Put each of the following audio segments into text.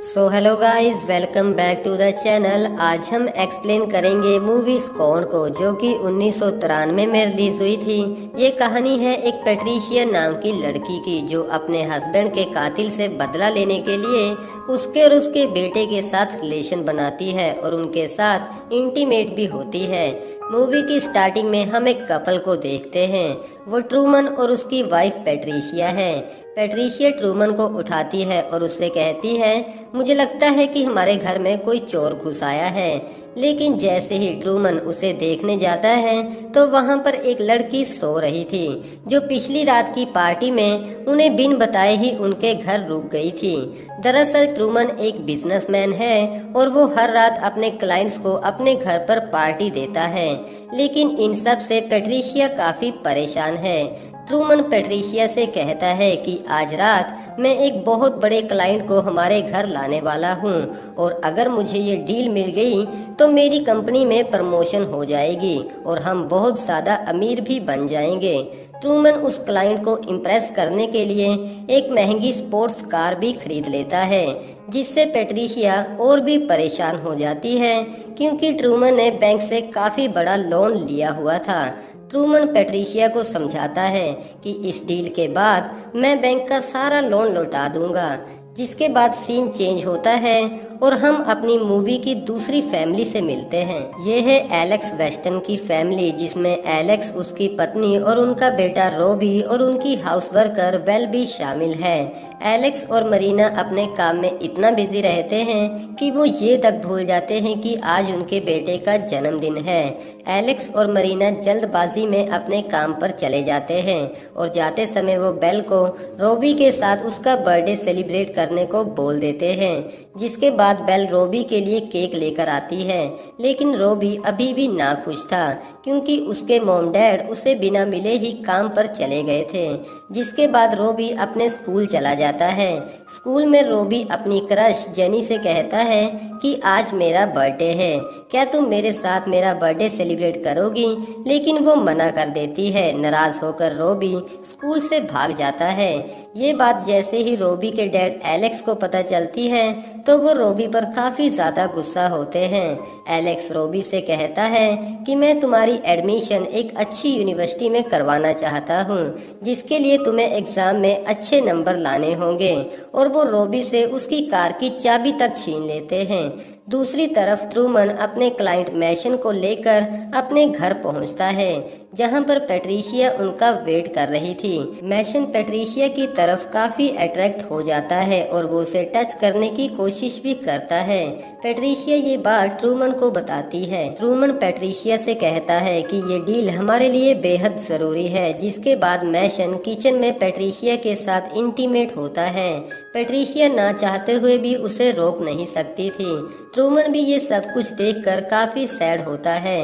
So hello guys, welcome back to the channel. आज हम explain करेंगे मूवी स्कॉन को, जो कि 1993 में रिलीज हुई थी। ये कहानी है एक पैट्रिशिया नाम की लड़की की, जो अपने हस्बैंड के कातिल से बदला लेने के लिए उसके और उसके बेटे के साथ रिलेशन बनाती है और उनके साथ इंटीमेट भी होती है। मूवी की स्टार्टिंग में हम एक कपल को देखते हैं। वो ट्रूमन और उसकी वाइफ पैट्रिशिया है। पैट्रिशिया ट्रूमन को उठाती है और उससे कहती है, मुझे लगता है कि हमारे घर में कोई चोर घुस आया है। लेकिन जैसे ही ट्रूमन उसे देखने जाता है तो वहां पर एक लड़की सो रही थी, जो पिछली रात की पार्टी में उन्हें बिन बताए ही उनके घर रुक गई थी। दरअसल ट्रूमन एक बिजनेसमैन है और वो हर रात अपने क्लाइंट्स को अपने घर पर पार्टी देता है। लेकिन इन सब से पैट्रिशिया काफी परेशान है। ट्रूमन पैट्रिशिया से कहता है कि आज रात मैं एक बहुत बड़े क्लाइंट को हमारे घर लाने वाला हूँ और अगर मुझे ये डील मिल गई तो मेरी कंपनी में प्रमोशन हो जाएगी और हम बहुत ज़्यादा अमीर भी बन जाएंगे। ट्रूमन उस क्लाइंट को इम्प्रेस करने के लिए एक महंगी स्पोर्ट्स कार भी खरीद लेता है, जिससे पैट्रिशिया और भी परेशान हो जाती है, क्योंकि ट्रूमन ने बैंक से काफ़ी बड़ा लोन लिया हुआ था। ट्रूमन पैट्रिशिया को समझाता है कि इस डील के बाद मैं बैंक का सारा लोन लौटा दूंगा। जिसके बाद सीन चेंज होता है और हम अपनी मूवी की दूसरी फैमिली से मिलते हैं। ये है एलेक्स वेस्टन की फैमिली, जिसमें एलेक्स, उसकी पत्नी और उनका बेटा रोबी और उनकी हाउस वर्कर बेल भी शामिल है। एलेक्स और मरीना अपने काम में इतना बिजी रहते हैं कि वो ये तक भूल जाते हैं कि आज उनके बेटे का जन्मदिन है। एलेक्स और मरीना जल्दबाजी में अपने काम पर चले जाते हैं और जाते समय वो बेल को रोबी के साथ उसका बर्थडे सेलिब्रेट करने को बोल देते हैं। जिसके बाद बेल रोबी के लिए केक लेकर आती है, लेकिन रोबी अभी भी नाखुश था, क्योंकि उसके मॉम डैड उसे बिना मिले ही काम पर चले गए थे। जिसके बाद रोबी अपने स्कूल चला जाता है। स्कूल में रोबी अपनी क्रश जेनी से कहता है कि आज मेरा बर्थडे है, क्या तुम मेरे साथ मेरा बर्थडे सेलिब्रेट करोगी? लेकिन वो मना कर देती है। नाराज होकर रोबी स्कूल से भाग जाता है। ये बात जैसे ही रोबी के डैड एलेक्स को पता चलती है तो वो रोबी पर काफी ज्यादा गुस्सा होते हैं। एलेक्स रोबी से कहता है कि मैं तुम्हारी एडमिशन एक अच्छी यूनिवर्सिटी में करवाना चाहता हूँ, जिसके लिए तुम्हें एग्जाम में अच्छे नंबर लाने होंगे, और वो रोबी से उसकी कार की चाबी तक छीन लेते हैं। दूसरी तरफ ट्रूमन अपने क्लाइंट मैशन को लेकर अपने घर पहुंचता है, जहां पर पैट्रिशिया उनका वेट कर रही थी। मैशन पैट्रिशिया की तरफ काफी अट्रैक्ट हो जाता है और वो उसे टच करने की कोशिश भी करता है। पैट्रिशिया ये बात ट्रूमन को बताती है। ट्रूमन पैट्रिशिया से कहता है कि ये डील हमारे लिए बेहद जरूरी है। जिसके बाद मैशन किचन में पैट्रिशिया के साथ इंटीमेट होता है। पैट्रिशिया ना चाहते हुए भी उसे रोक नहीं सकती थी। ट्रूमन भी ये सब कुछ देखकर काफी सैड होता है।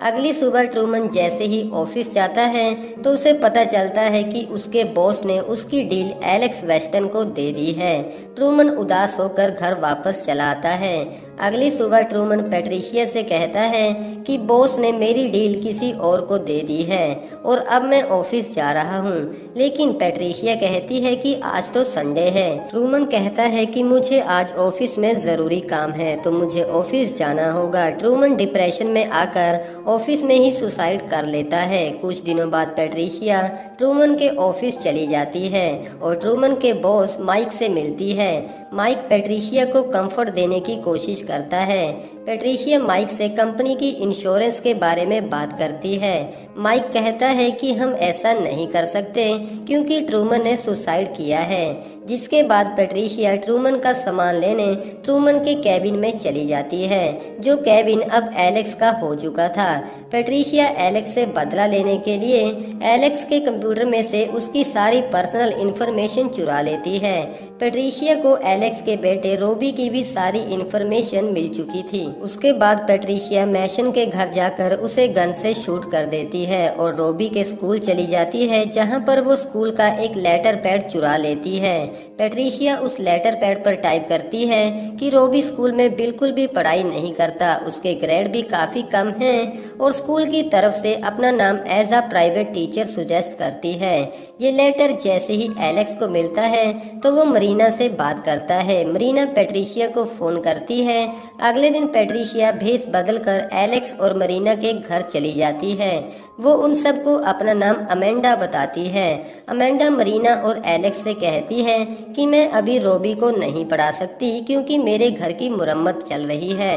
अगली सुबह ट्रूमन जैसे ही ऑफिस जाता है तो उसे पता चलता है कि उसके बॉस ने उसकी डील एलेक्स वेस्टन को दे दी है। ट्रूमन उदास होकर घर वापस चला आता है। अगली सुबह ट्रूमन पैट्रिशिया से कहता है कि बॉस ने मेरी डील किसी और को दे दी है और अब मैं ऑफिस जा रहा हूँ। लेकिन पैट्रिशिया कहती है कि आज तो संडे है। ट्रूमन कहता है कि मुझे आज ऑफिस में जरूरी काम है, तो मुझे ऑफिस जाना होगा। ट्रूमन डिप्रेशन में आकर ऑफिस में ही सुसाइड कर लेता है। कुछ दिनों बाद पैट्रिशिया ट्रूमन के ऑफिस चली जाती है और ट्रूमन के बॉस माइक से मिलती है। माइक पैट्रिशिया को कंफर्ट देने की कोशिश करता है। पैट्रिशिया माइक से कंपनी की इंश्योरेंस के बारे में बात करती है। माइक कहता है कि हम ऐसा नहीं कर सकते क्योंकि ट्रूमन ने सुसाइड किया है। जिसके बाद पैट्रिशिया ट्रूमन का सामान लेने ट्रूमन के कैबिन में चली जाती है, जो कैबिन अब एलेक्स का हो चुका था। पैट्रिशिया एलेक्स से बदला लेने के लिए एलेक्स के कंप्यूटर में से उसकी सारी पर्सनल इंफॉर्मेशन चुरा लेती है। पैट्रिशिया को एलेक्स के बेटे रोबी की भी सारी इंफॉर्मेशन मिल चुकी थी। उसके बाद पैट्रिशिया मैशन के घर जाकर उसे गन से शूट कर देती है और रोबी के स्कूल चली जाती है, जहां पर वो स्कूल का एक लेटर पैड चुरा लेती है। पैट्रिशिया उस लेटर पैड पर टाइप करती है कि रोबी स्कूल में बिल्कुल भी पढ़ाई नहीं करता, उसके ग्रेड भी काफी कम हैं और स्कूल की तरफ से अपना नाम as a private teacher suggest करती है। ये लेटर जैसे ही एलेक्स को मिलता है तो वो मरीना से बात करता जाता है। मरीना पैट्रिशिया को फोन करती है। अगले दिन पैट्रिशिया भेष बदलकर एलेक्स और मरीना के घर चली जाती है। वो उन सबको अपना नाम अमेंडा बताती है। अमेंडा मरीना और एलेक्स से कहती है कि मैं अभी रोबी को नहीं पढ़ा सकती क्योंकि मेरे घर की मुरम्मत चल रही है।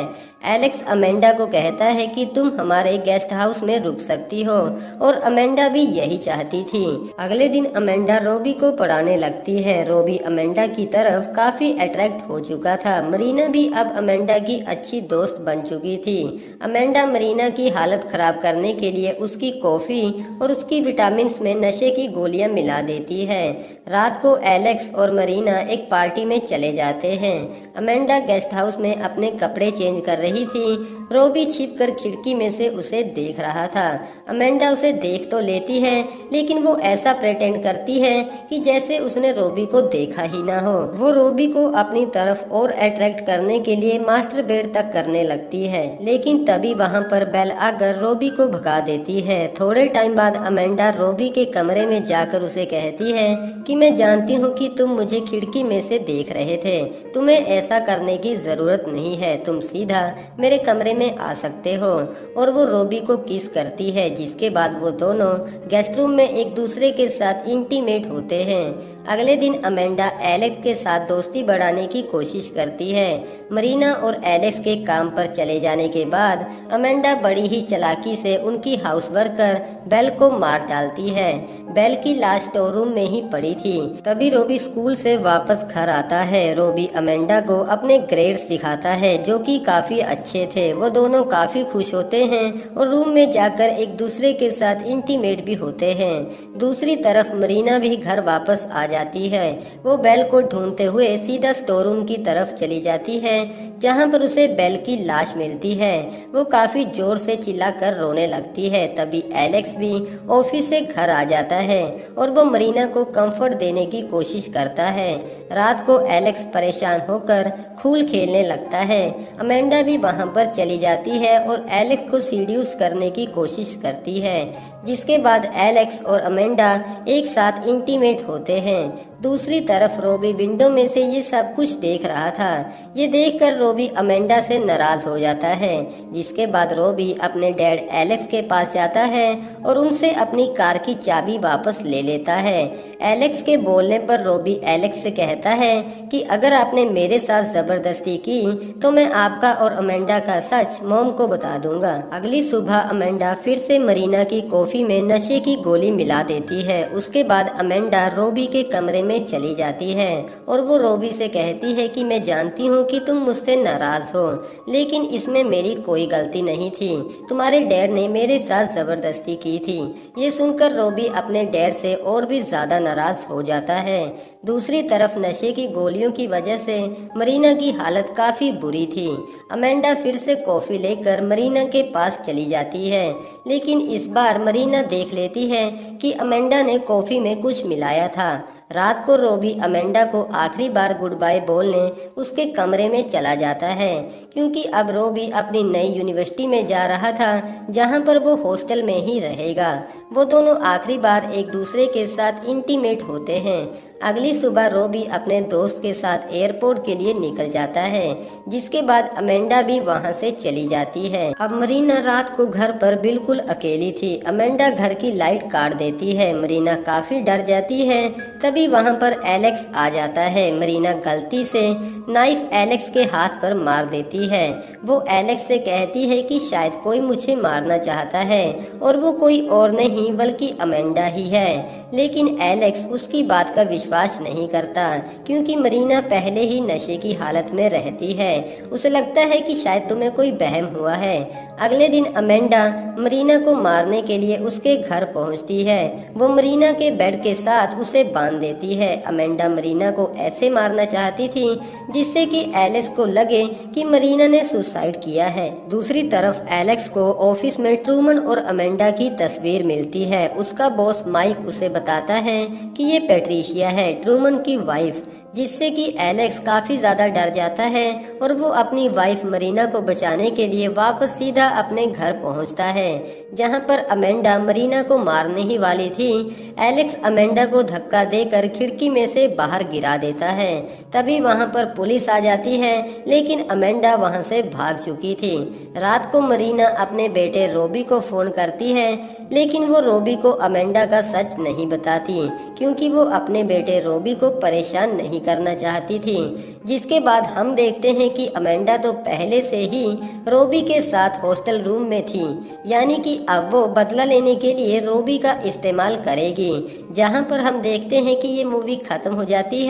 एलेक्स अमेंडा को कहता है कि तुम हमारे गेस्ट हाउस में रुक सकती हो, और अमेंडा भी यही चाहती थी। अगले दिन अमेंडा रोबी को पढ़ाने लगती है। रोबी अमेंडा की तरफ काफी अट्रैक्ट हो चुका था। मरीना भी अब अमेंडा की अच्छी दोस्त बन चुकी थी। अमेंडा मरीना की हालत खराब करने के लिए उसकी कॉफी और उसकी विटामिन में नशे की गोलियां मिला देती है। रात को एलेक्स और मरीना एक पार्टी में चले जाते हैं। अमेंडा गेस्ट हाउस में अपने कपड़े चेंज कर रही थी। रोबी छिपकर खिड़की में से उसे देख रहा था। अमेंडा उसे देख तो लेती है, लेकिन वो ऐसा प्रेटेंड करती है कि जैसे उसने रोबी को देखा ही ना हो। वो रोबी को अपनी तरफ और अट्रैक्ट करने के लिए मास्टर बेड तक करने लगती है, लेकिन तभी वहाँ पर बेल आकर रोबी को भगा देती है। थोड़े टाइम बाद अमेंडा रोबी के कमरे में जाकर उसे कहती है कि मैं जानती हूँ कि तुम मुझे खिड़की में से देख रहे थे। तुम्हें ऐसा करने की जरूरत नहीं है, तुम सीधा मेरे कमरे में आ सकते हो। और वो रोबी को किस करती है, जिसके बाद वो दोनों गेस्ट रूम में एक दूसरे के साथ इंटीमेट होते हैं। अगले दिन अमेंडा एलेक्स के साथ दोस्ती बढ़ाने की कोशिश करती है। मरीना और एलेक्स के काम पर चले जाने के बाद अमेंडा बड़ी ही चालाकी से उनकी हाउस वर्कर बेल को मार डालती है। बेल की लाश स्टोर रूम में ही पड़ी थी। तभी रोबी स्कूल से वापस घर आता है। रोबी अमेंडा को अपने ग्रेड्स दिखाता है जो कि काफी अच्छे थे। वो दोनों काफी खुश होते हैं और रूम में जाकर एक दूसरे के साथ इंटीमेट भी होते हैं। दूसरी तरफ मरीना भी घर वापस आ जाती है। वो बेल को ढूंढते हुए सीधा स्टोर रूम की तरफ चली जाती है, जहां पर उसे बेल की लाश मिलती है। वो काफी जोर से चिल्लाकर रोने लगती है। तभी एलेक्स भी ऑफिस से घर आ जाता है और वो मरीना को कंफर्ट देने की कोशिश करता है। रात को एलेक्स परेशान होकर खूल खेलने लगता है। अमेंडा भी वहां पर चली जाती है और एलेक्स को सीड्यूस करने की कोशिश करती है, जिसके बाद एलेक्स और अमेंडा एक साथ इंटीमेट होते हैं। दूसरी तरफ रोबी विंडो में से ये सब कुछ देख रहा था। ये देखकर रोबी अमेंडा से नाराज हो जाता है, जिसके बाद रोबी अपने डैड एलेक्स के पास जाता है और उनसे अपनी कार की चाबी वापस ले लेता है। एलेक्स के बोलने पर रोबी एलेक्स से कहता है कि अगर आपने मेरे साथ जबरदस्ती की तो मैं आपका और अमेंडा का सच मॉम को बता दूंगा। अगली सुबह अमेंडा फिर से मरीना की कॉफी में नशे की गोली मिला देती है। उसके बाद अमेंडा रोबी के कमरे में चली जाती है और वो रोबी से कहती है कि मैं जानती हूँ कि तुम मुझसे नाराज हो, लेकिन इसमें मेरी कोई गलती नहीं थी। तुम्हारे डैड ने मेरे साथ जबरदस्ती की थी। ये सुनकर रोबी अपने डैड से और भी ज्यादा नाराज हो जाता है। दूसरी तरफ नशे की गोलियों की वजह से मरीना की हालत काफी बुरी थी। अमेंडा फिर से कॉफी लेकर मरीना के पास चली जाती है, लेकिन इस बार मरीना देख लेती है कि अमेंडा ने कॉफी में कुछ मिलाया था। रात को रोबी अमेंडा को आखिरी बार गुड बाय बोलने उसके कमरे में चला जाता है, क्योंकि अब रोबी अपनी नई यूनिवर्सिटी में जा रहा था, जहां पर वो हॉस्टल में ही रहेगा। वो दोनों आखिरी बार एक दूसरे के साथ इंटीमेट होते हैं। अगली सुबह रोबी अपने दोस्त के साथ एयरपोर्ट के लिए निकल जाता है, जिसके बाद अमेंडा भी वहां से चली जाती है। अब मरीना रात को घर पर बिल्कुल अकेली थी। अमेंडा घर की लाइट काट देती है। मरीना काफी डर जाती है। तभी वहां पर एलेक्स आ जाता है। मरीना गलती से नाइफ एलेक्स के हाथ पर मार देती है। वो एलेक्स से कहती है कि शायद कोई मुझे मारना चाहता है और वो कोई और नहीं बल्कि अमेंडा ही है, लेकिन एलेक्स उसकी बात का विश्वास नहीं करता, क्योंकि मरीना पहले ही नशे की हालत में रहती है। उसे लगता है कि शायद तुम्हें कोई बहम हुआ है। अगले दिन अमेंडा मरीना को मारने के लिए उसके घर पहुंचती है। वो मरीना के बेड के साथ उसे बांध देती है। अमेंडा मरीना को ऐसे मारना चाहती थी जिससे कि एलेक्स को लगे कि मरीना ने सुसाइड किया है। दूसरी तरफ एलेक्स को ऑफिस में ट्रूमन और अमेंडा की तस्वीर मिलती है। उसका बॉस माइक उसे बताता है कि ये पैट्रिशिया है, ट्रूमन की वाइफ, जिससे कि एलेक्स काफी ज्यादा डर जाता है और वो अपनी वाइफ मरीना को बचाने के लिए वापस सीधा अपने घर पहुंचता है, जहां पर अमेंडा मरीना को मारने ही वाली थी। एलेक्स अमेंडा को धक्का देकर खिड़की में से बाहर गिरा देता है। तभी वहां पर पुलिस आ जाती है, लेकिन अमेंडा वहां से भाग चुकी थी। रात को मरीना अपने बेटे रोबी को फोन करती है, लेकिन वो रोबी को अमेंडा का सच नहीं बताती, क्योंकि वो अपने बेटे रोबी को परेशान नहीं करना चाहती थी। जिसके बाद हम देखते हैं कि अमेंडा तो पहले से ही रोबी के साथ हॉस्टल रूम में थी, यानी कि अब वो बदला लेने के लिए रोबी का इस्तेमाल करेगी। जहां पर हम देखते हैं कि ये मूवी खत्म हो जाती है।